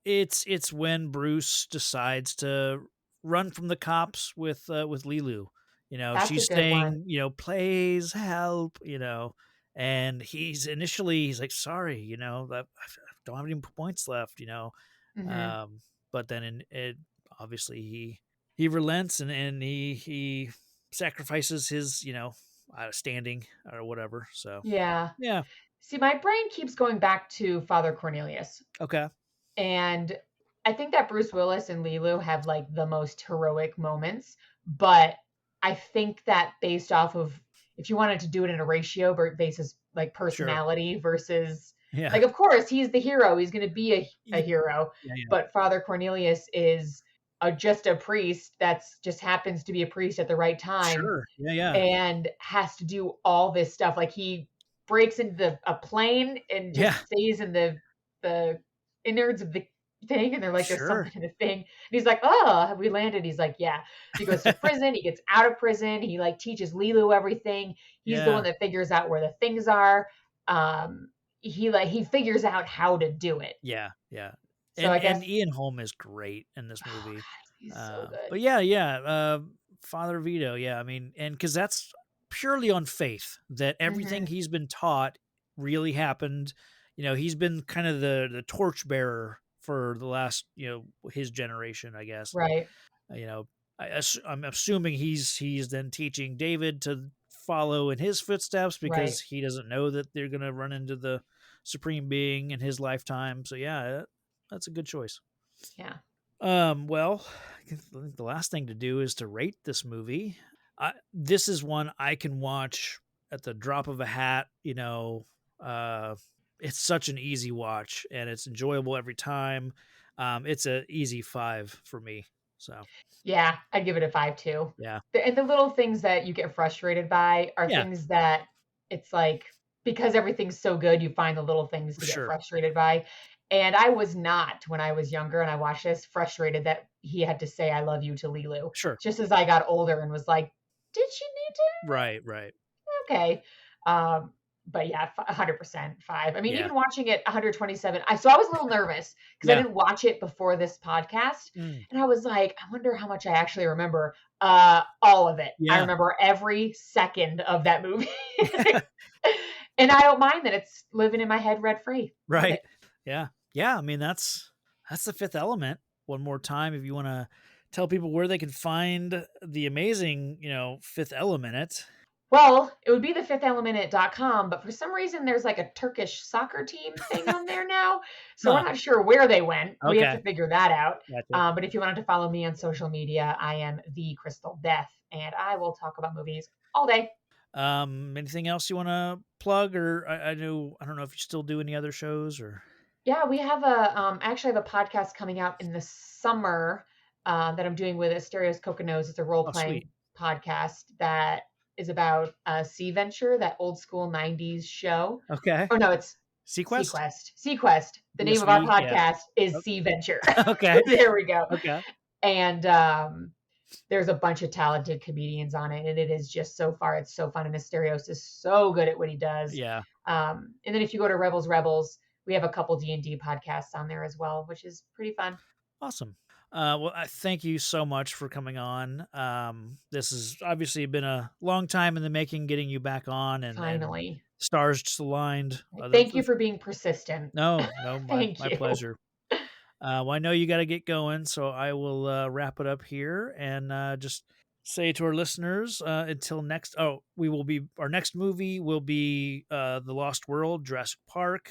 It's when Bruce decides to run from the cops with Lilu.
That's a
She's
good one.
saying, please help, and he's like, sorry, that I don't have any points left,
Hmm.
um, but then obviously he relents and he sacrifices his, standing or whatever. So
Yeah.
yeah,
See, my brain keeps going back to Father Cornelius.
okay,
And I think that Bruce Willis and Lilu have like the most heroic moments, but I think that based off of if you wanted to do it in a ratio basis like
sure,
personality versus
yeah,
like of course he's the hero, he's going to be a
yeah,
hero,
yeah,
but Father Cornelius is just a priest that's just happens to be a priest at the right time
sure, yeah,
and has to do all this stuff. Like he breaks into a plane and
yeah,
just stays in the innards of the thing, and they're like, "There's
sure.
something in the thing." And he's like, "Oh, have we landed?" He's like, "Yeah." He goes to prison. He gets out of prison. He like teaches Lilu everything. He's the one
Yeah,
that figures out where the things are. Um, he figures out how to do it.
yeah,
So I guess,
and Ian Holm is great in this
oh
movie.
God, he's so good.
But yeah, Father Vito, yeah, I mean, and because that's purely on faith that everything
Hmm.
he's been taught really happened. He's been kind of the torchbearer for the last, his generation, I guess. And
Right,
you know, I'm assuming he's then teaching David to follow in his footsteps
right,
because he doesn't know that they're gonna run into the supreme being in his lifetime. So yeah, that's a good choice.
yeah.
Well, I think the last thing to do is to rate this movie. This is one I can watch at the drop of a hat. Uh, it's such an easy watch and it's enjoyable every time. It's an easy 5 for me. So
Yeah, I'd give it a 5 too.
yeah,
And the little things that you get frustrated by are
yeah,
things that it's like because everything's so good, you find the little things
for
to get
sure,
frustrated by. And I was not when I was younger and I watched this frustrated that he had to say I love you to Lilu.
sure,
Just as I got older and was like, did she need to?
right,
Okay. Um, but yeah, 100% 5. I mean,
yeah,
even watching it 127, so I was a little nervous because I
yeah,
didn't watch it before this podcast,
mm,
and I was like, I wonder how much I actually remember. All of it. I
yeah,
remember every second of that movie, and I don't mind that it's living in my head rent free. Love
right,
it.
yeah. I mean, that's the Fifth Element. One more time, if you want to tell people where they can find the amazing, Fifth Element.
Well, it would be the fiftheleminute.com, but for some reason there's like a Turkish soccer team thing on there now. So we're
Huh.
not sure where they went. We have
Okay.
to figure that out.
Gotcha.
But if you wanted to follow me on social media, I am the Crystal Beth, and I will talk about movies all day.
Anything else you want to plug, or I don't know if you still do any other shows or.
Yeah, we have I actually have a podcast coming out in the summer that I'm doing with Asterios Kokonos. It's a role
Oh,
playing
sweet.
podcast that is about Sea Venture, that old school 90s show.
Okay.
Oh no, it's
Sequest.
Sequest. Sequest. The name of our
CSV. Yeah.
podcast is
Oh,
Sea Venture.
okay.
There we go.
Okay.
And there's a bunch of talented comedians on it, and it is just so far it's so fun. And Asterios is so good at what he does.
Yeah.
And then if you go to Rebels, we have a couple D&D podcasts on there as well, which is pretty fun.
Awesome. Well, I thank you so much for coming on. This has obviously been a long time in the making, getting you back on, and
Finally.
stars just aligned.
Thank you for being persistent.
No,
Thank
my
you.
pleasure. Well, I know you got to get going, so I will wrap it up here and just say to our listeners until next. Oh, our next movie will be The Lost World, Jurassic Park.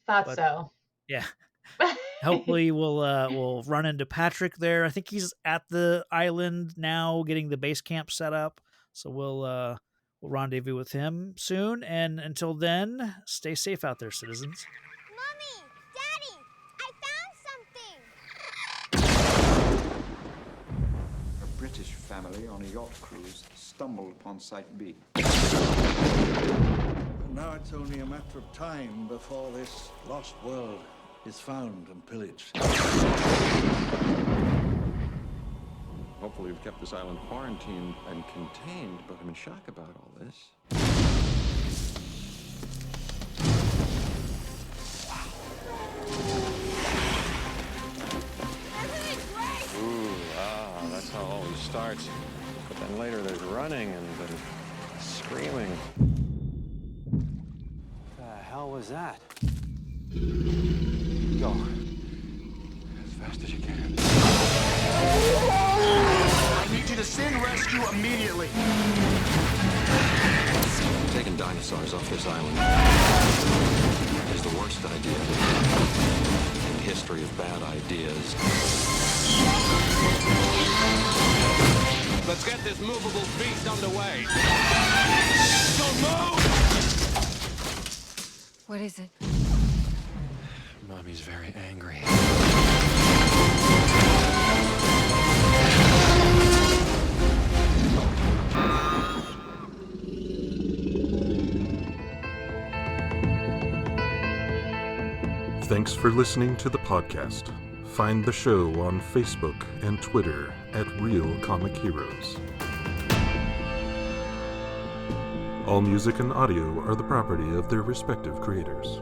Thought
But
so.
yeah, hopefully we'll run into Patrick there. I think he's at the island now, getting the base camp set up. So we'll rendezvous with him soon. And until then, stay safe out there, citizens.
Mommy! Daddy! I found something!
A British family on a yacht cruise stumbled upon Site B.
Now it's only a matter of time before this lost world is found and pillaged.
Hopefully we've kept this island quarantined and contained, but I'm in shock about all this. fights. But then later there's running and then screaming. What the hell was that? Go. As fast as you can.
I need you to send rescue immediately.
Taking dinosaurs off this island is the worst idea in the history of bad ideas.
Let's get this movable beast underway. Don't move!
What is it?
Mommy's very angry.
Thanks for listening to the podcast. Find the show on Facebook and Twitter at Real Comic Heroes. All music and audio are the property of their respective creators.